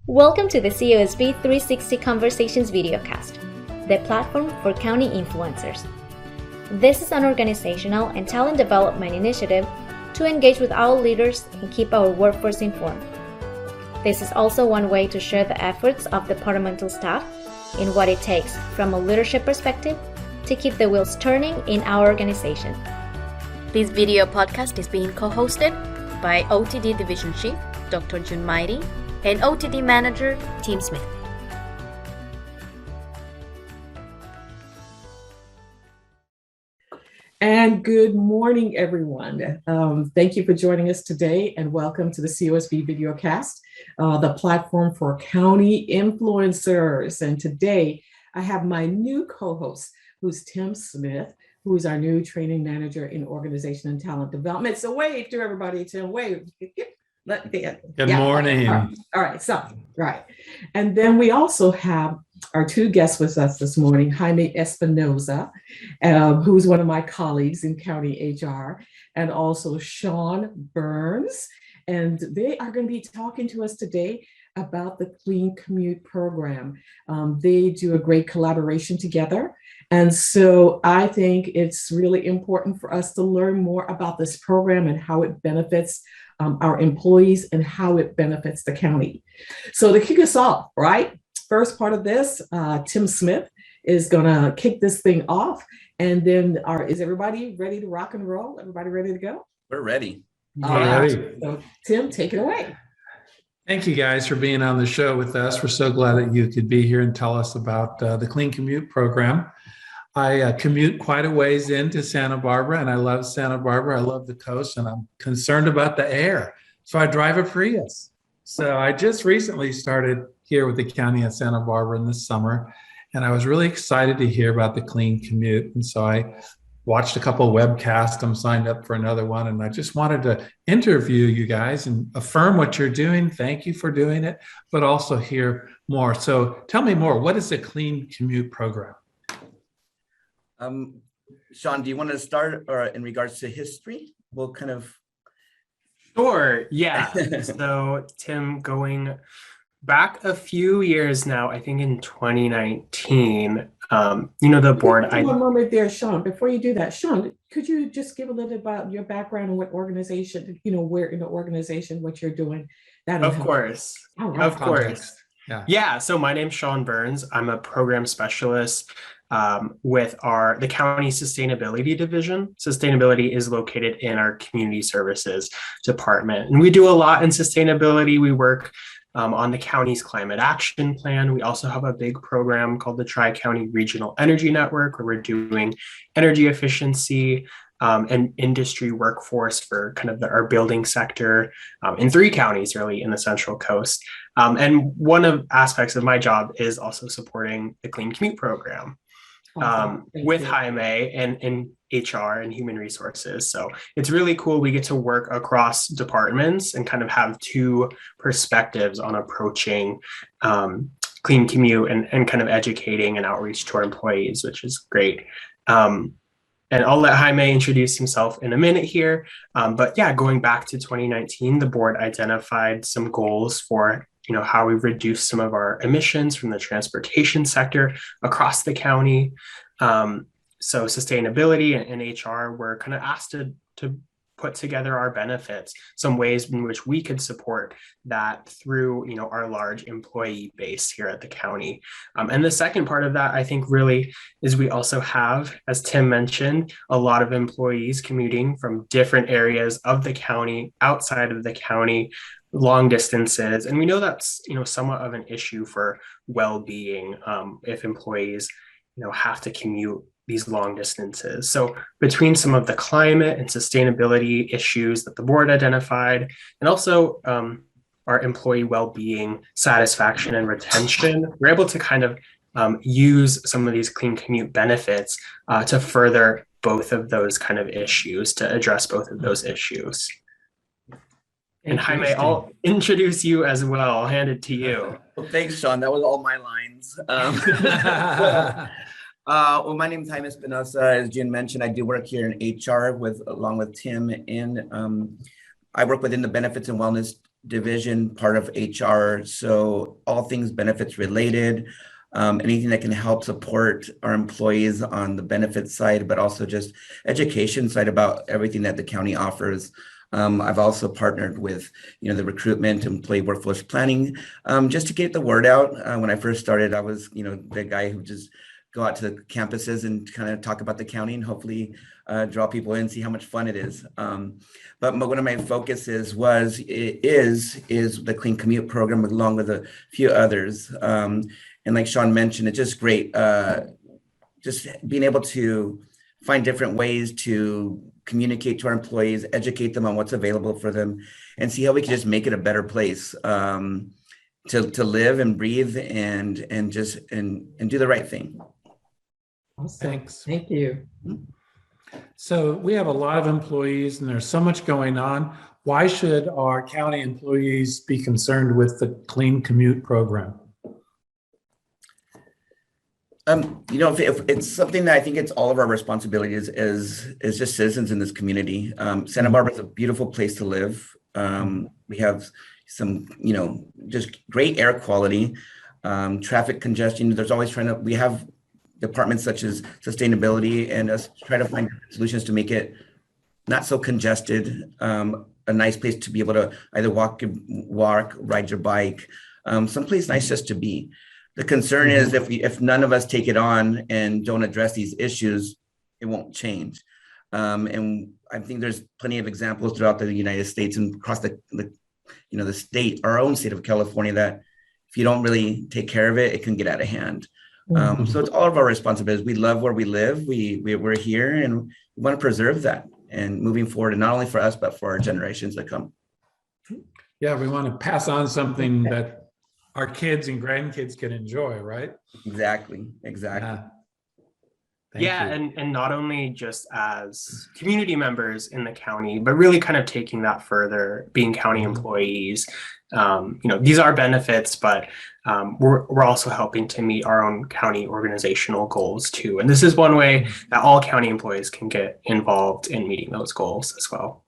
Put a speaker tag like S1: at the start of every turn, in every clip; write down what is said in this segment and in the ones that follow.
S1: Welcome to the COSB 360 Conversations videocast, the platform for county influencers. This is an organizational and talent development initiative to engage with our leaders and keep our workforce informed. This is also one way to share the efforts of departmental staff in what it takes from a leadership perspective to keep the wheels turning in our organization. This video podcast is being co-hosted by OTD Division Chief, Dr. Jaime, and OTD Manager, Tim Smith.
S2: And good morning, everyone. Thank you for joining us today and welcome to the COSB videocast, the platform for county influencers. And today I have my new co-host, who's Tim Smith, who's our new training manager in organization and talent development. So wave to everybody, Tim, wave.
S3: Good morning.
S2: All right. And then we also have our two guests with us this morning, Jaime Espinosa, who's one of my colleagues in county HR, and also Sean Burns. And they are going to be talking to us today about the Clean Commute Program. They do a great collaboration together. And so I think it's really important for us to learn more about this program and how it benefits our employees and how it benefits the county. So to kick us off, right? First part of this, Tim Smith is gonna kick this thing off. And then is everybody ready to rock and roll? Everybody ready to go?
S4: We're ready.
S2: All right. So Tim, take it away.
S3: Thank you guys for being on the show with us. We're so glad that you could be here and tell us about the Clean Commute Program. I commute quite a ways into Santa Barbara, and I love Santa Barbara. I love the coast, and I'm concerned about the air. So I drive a Prius. So I just recently started here with the county of Santa Barbara in this summer, and I was really excited to hear about the Clean Commute. And so I watched a couple of webcasts. I'm signed up for another one, and I just wanted to interview you guys and affirm what you're doing. Thank you for doing it, but also hear more. So tell me more. What is the Clean Commute Program?
S4: Sean, do you want to start or in regards to history? We'll kind of.
S5: Sure, yeah. So Tim, going back a few years now, I think in 2019, the board.
S2: One moment there, Sean. Before you do that, Sean, could you just give a little bit about your background and what organization, where in the organization, what you're doing?
S5: Of course. Yeah. So my name's Sean Burns. I'm a program specialist with the county sustainability division. Sustainability is located in our community services department. And we do a lot in sustainability. We work on the county's climate action plan. We also have a big program called the Tri-County Regional Energy Network, where we're doing energy efficiency and industry workforce for kind of our building sector in 3 counties really in the Central Coast. And one of aspects of my job is also supporting the Clean Commute Program. With Jaime and HR and human resources. So it's really cool. We get to work across departments and kind of have 2 perspectives on approaching Clean Commute and kind of educating and outreach to our employees, which is great. And I'll let Jaime introduce himself in a minute here. But yeah, going back to 2019, the board identified some goals for how we reduce some of our emissions from the transportation sector across the county. So sustainability and HR were kind of asked to put together our benefits, some ways in which we could support that through, our large employee base here at the county. And the second part of that, I think really is we also have, as Tim mentioned, a lot of employees commuting from different areas of the county, outside of the county, long distances. And we know that's, somewhat of an issue for well-being if employees, have to commute these long distances. So between some of the climate and sustainability issues that the board identified, and also our employee well-being, satisfaction, and retention, we're able to kind of use some of these clean commute benefits to further both of those kind of issues, to address both of those issues. And Jaime, I'll introduce you as well. I'll hand it to you.
S4: Well, thanks, Sean. That was all my lines. Well, my name is Jaime Espinosa. As Jen mentioned, I do work here in HR along with Tim. And I work within the benefits and wellness division, part of HR. So all things benefits related, anything that can help support our employees on the benefits side, but also just education side about everything that the county offers. I've also partnered with, the recruitment, employee workforce planning, just to get the word out. When I first started, I was, the guy who just go out to the campuses and kind of talk about the county and hopefully draw people in, see how much fun it is. But one of my focuses is the Clean Commute Program, along with a few others. And like Sean mentioned, it's just great, just being able to find different ways to communicate to our employees, educate them on what's available for them, and see how we can just make it a better place to live and breathe and do the right thing.
S2: Awesome.
S3: Thanks.
S2: Thank you.
S3: So we have a lot of employees and there's so much going on. Why should our county employees be concerned with the Clean Commute Program?
S4: If it's something that I think it's all of our responsibilities as just citizens in this community. Santa Barbara is a beautiful place to live. We have some, just great air quality, traffic congestion. We have departments such as sustainability and us try to find solutions to make it not so congested, a nice place to be able to either walk, ride your bike, someplace nice just to be. The concern is if none of us take it on and don't address these issues, it won't change. And I think there's plenty of examples throughout the United States and across the state, our own state of California, that if you don't really take care of it, it can get out of hand. So it's all of our responsibilities. We love where we live. We're here and we want to preserve that and moving forward, and not only for us, but for our generations that come.
S3: Yeah, we want to pass on something that our kids and grandkids can enjoy, right?
S4: Exactly.
S5: Yeah, and not only just as community members in the county, but really kind of taking that further, being county employees. These are benefits, but we're also helping to meet our own county organizational goals too. And this is one way that all county employees can get involved in meeting those goals as well.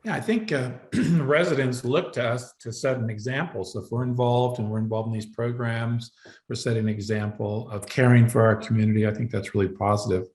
S3: Yeah, I think residents look to us to set an example. So if we're involved in these programs, we're setting an example of caring for our community. I think that's really positive.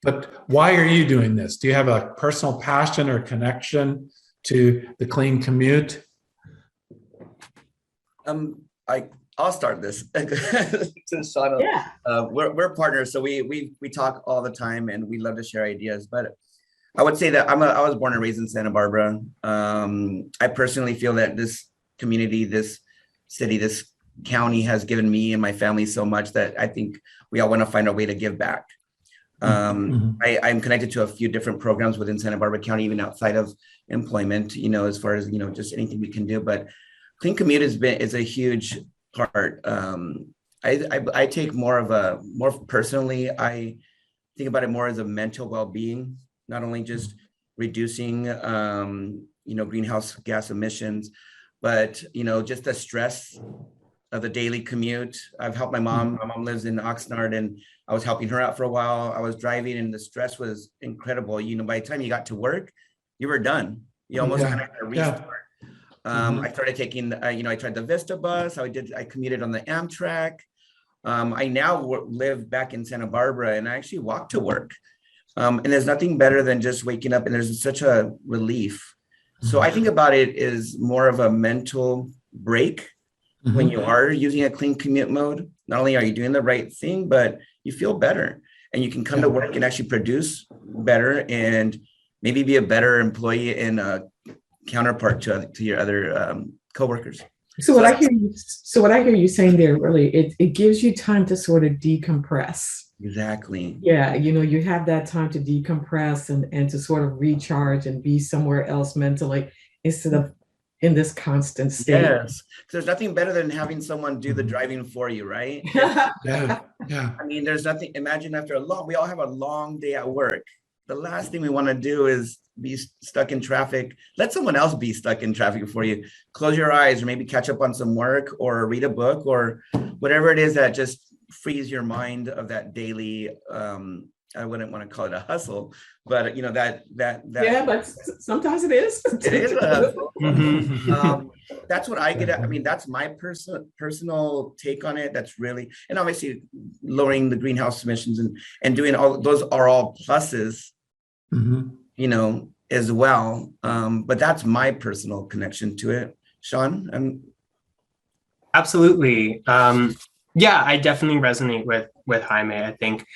S3: But why are you doing this? Do you have a personal passion or connection to the Clean Commute?
S4: I'll start this. Shauna,
S2: yeah.
S4: We're partners, so we talk all the time and we love to share ideas. But I would say that I was born and raised in Santa Barbara. I personally feel that this community, this city, this county has given me and my family so much that I think we all want to find a way to give back. I'm connected to a few different programs within Santa Barbara County, even outside of employment, as far as, just anything we can do. But Clean Commute is a huge part. I take more personally, I think about it more as a mental well-being, not only just reducing, greenhouse gas emissions, but, just the stress of the daily commute. I've helped my mom. My mom lives in Oxnard, and I was helping her out for a while. I was driving, and the stress was incredible. By the time you got to work, you were done. You almost kind of had to restart. I started taking, I tried the Vista bus. I commuted on the Amtrak. I now live back in Santa Barbara, and I actually walk to work. And there's nothing better than just waking up, and there's such a relief. So I think about it as more of a mental break when you are using a clean commute mode. Not only are you doing the right thing, but you feel better, and you can come to work and actually produce better and maybe be a better employee and a counterpart to your other coworkers.
S2: So what I hear you saying there, really, it gives you time to sort of decompress.
S4: Exactly.
S2: Yeah, you have that time to decompress and to sort of recharge and be somewhere else mentally instead of in this constant state.
S4: Yes. There's nothing better than having someone do the driving for you, right?
S3: Yeah.
S4: I mean, there's nothing, imagine we all have a long day at work. The last thing we want to do is be stuck in traffic. Let someone else be stuck in traffic for you. Close your eyes, or maybe catch up on some work, or read a book, or whatever it is that just frees your mind of that daily I wouldn't want to call it a hustle, but that
S2: yeah, but sometimes it is.
S4: It is a hustle.
S5: Mhm.
S4: That's what I get at. I mean, that's my personal take on it. That's really, and obviously lowering the greenhouse emissions and doing all those are all pluses, as well. But that's my personal connection to it. Sean,
S5: Absolutely. Yeah, I definitely resonate with Jaime. I think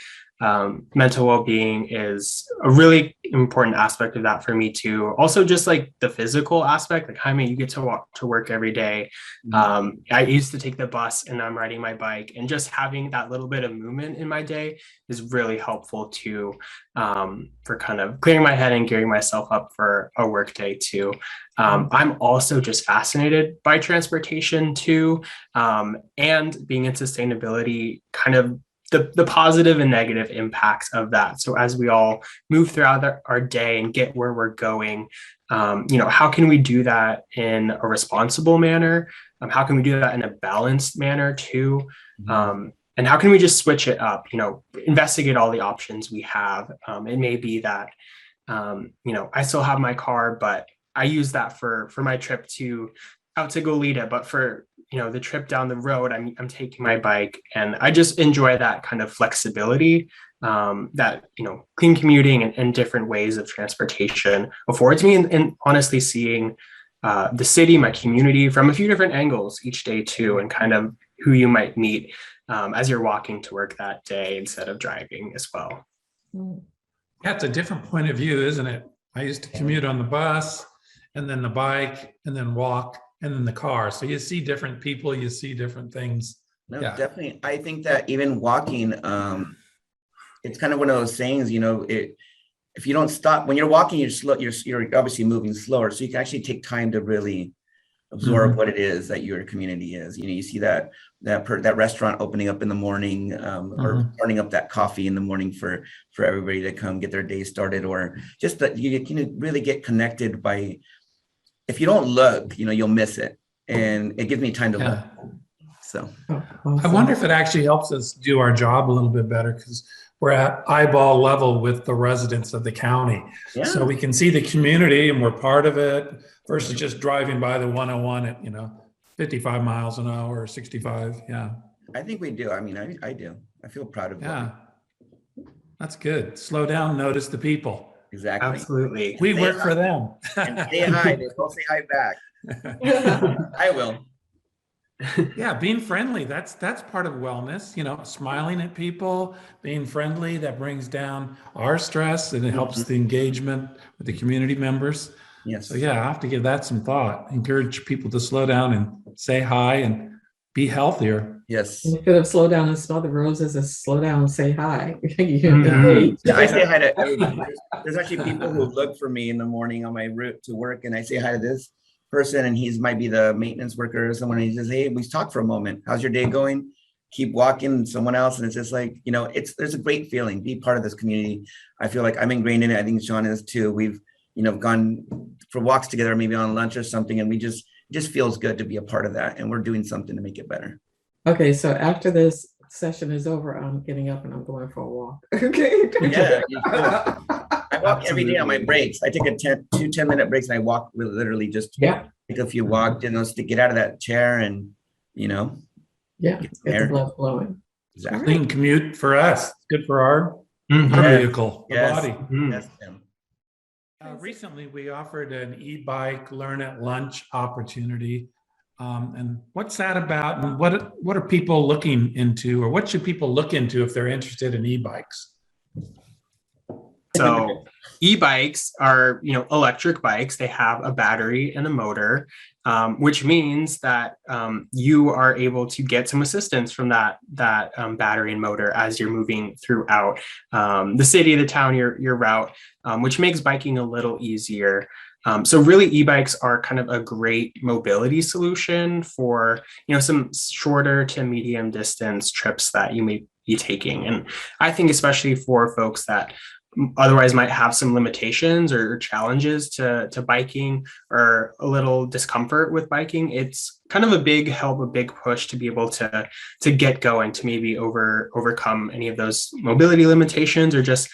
S5: mental well-being is a really important aspect of that for me too. Also, just like the physical aspect, like Jaime, you get to walk to work every day. I used to take the bus and I'm riding my bike, and just having that little bit of movement in my day is really helpful too, for kind of clearing my head and gearing myself up for a work day too. I'm also just fascinated by transportation too, and being in sustainability, kind of the positive and negative impacts of that. So as we all move throughout our day and get where we're going, how can we do that in a responsible manner? How can we do that in a balanced manner too? And how can we just switch it up? Investigate all the options we have. It may be that, I still have my car, but I use that for my trip out to Goleta, but for the trip down the road, I'm taking my bike, and I just enjoy that kind of flexibility that clean commuting and different ways of transportation affords me, and honestly seeing the city, my community, from a few different angles each day too, and kind of who you might meet as you're walking to work that day instead of driving as well.
S3: That's a different point of view, isn't it? I used to commute on the bus, and then the bike, and then walk, and then the car. So you see different people, you see different things.
S4: No, definitely. I think that even walking, it's kind of one of those sayings, if you don't stop when you're walking, you're obviously moving slower. So you can actually take time to really absorb what it is that your community is. You see that restaurant opening up in the morning, or turning up that coffee in the morning for everybody to come get their day started, or just that you can really get connected by. If you don't look, you'll miss it, and it gives me time to look. So
S3: I wonder if it actually helps us do our job a little bit better, because we're at eyeball level with the residents of the county.
S4: Yeah.
S3: So we can see the community and we're part of it, versus just driving by the 101 at 55 miles an hour or 65. Yeah.
S4: I think we do. I mean, I do. I feel proud of it.
S3: Yeah. That's good. Slow down, notice the people.
S4: Exactly.
S5: Absolutely.
S3: We work for them.
S4: And say hi. They'll say hi back. I will.
S3: Yeah, being friendly, that's part of wellness, smiling at people, being friendly, that brings down our stress, and it helps the engagement with the community members.
S4: Yes.
S3: So yeah, I have to give that some thought. Encourage people to slow down and say hi and be healthier.
S4: Yes.
S2: Instead of slow down and smell the roses, and slow down and say hi.
S4: Yeah, I say hi to everybody. There's actually people who look for me in the morning on my route to work, and I say hi to this person, and he's might be the maintenance worker or someone, and he says, hey, we talk for a moment. How's your day going? Keep walking. Someone else. And it's just like, there's a great feeling. Be part of this community. I feel like I'm ingrained in it. I think Sean is too. We've, gone for walks together, maybe on lunch or something, and we just feels good to be a part of that. And we're doing something to make it better.
S2: Okay, so after this session is over, I'm getting up and I'm going for a walk. Okay.
S4: Yeah. I walk every day on my breaks. I take 10-minute breaks, and I walk literally just take a few walks, to get out of that chair and, get
S2: the blood flowing.
S4: Exactly.
S3: Clean commute for us. Good for our vehicle, the body.
S4: Yes.
S3: Recently, we offered an e-bike learn at lunch opportunity. And what's that about? And what are people looking into, or what should people look into if they're interested in e-bikes?
S5: So e-bikes are, electric bikes. They have a battery and a motor, which means that you are able to get some assistance from that battery and motor as you're moving throughout the city, the town, your route, which makes biking a little easier. So really, e-bikes are kind of a great mobility solution for, some shorter to medium distance trips that you may be taking. And I think especially for folks that otherwise might have some limitations or challenges to biking, or a little discomfort with biking, it's kind of a big help, a big push to be able to get going, to maybe overcome any of those mobility limitations, or just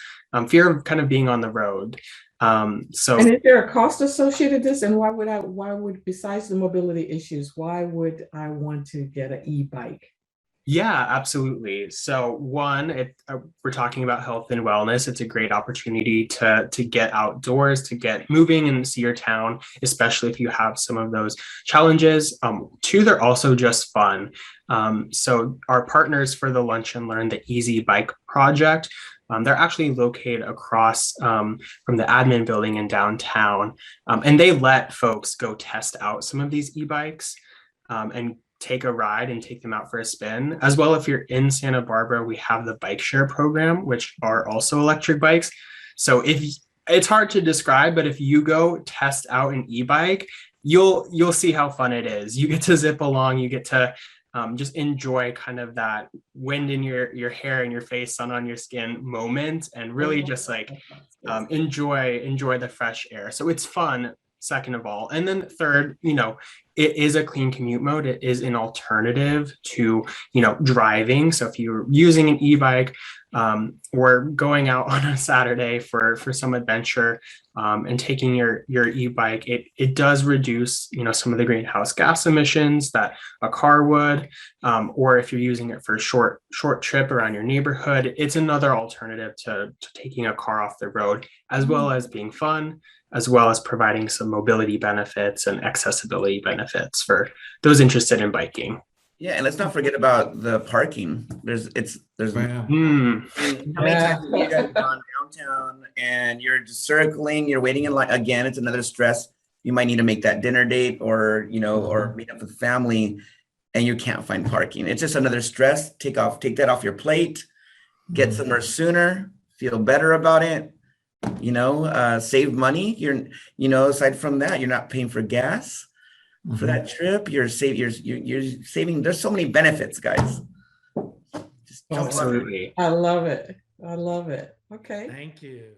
S5: fear of kind of being on the road. And is
S2: there a cost associated with this? And why would, besides the mobility issues, why would I want to get an e-bike?
S5: Yeah, absolutely. So one, we're talking about health and wellness. It's a great opportunity to get outdoors, to get moving and see your town, especially if you have some of those challenges. Two, they're also just fun. So our partners for the Lunch and Learn, the Easy Bike Project, they're actually located across from the admin building in downtown. And they let folks go test out some of these e-bikes and take a ride and take them out for a spin. As well, if you're in Santa Barbara, we have the bike share program, which are also electric bikes. So if it's hard to describe, but if you go test out an e-bike, you'll see how fun it is. You get to zip along, you get to just enjoy kind of that wind in your hair and your face, sun on your skin moment, and really just like enjoy the fresh air. So it's fun, second of all. And then third, it is a clean commute mode. It is an alternative to, driving. So if you're using an e-bike or going out on a Saturday for some adventure and taking your e-bike, it does reduce, some of the greenhouse gas emissions that a car would, or if you're using it for a short trip around your neighborhood, it's another alternative to taking a car off the road, as well as being fun, as well as providing some mobility benefits and accessibility benefits for those interested in biking.
S4: Yeah, and let's not forget about the parking. There's
S3: Wow.
S4: How many times have you guys gone downtown and you're just circling, you're waiting in line? Again, it's another stress. You might need to make that dinner date, or or meet up with family, and you can't find parking. It's just another stress. Take that off your plate, get somewhere sooner, feel better about it. Save money. You're aside from that, you're not paying for gas for that trip. You're saving. There's so many benefits, guys.
S5: Absolutely.
S2: I love it. Okay.
S3: Thank you.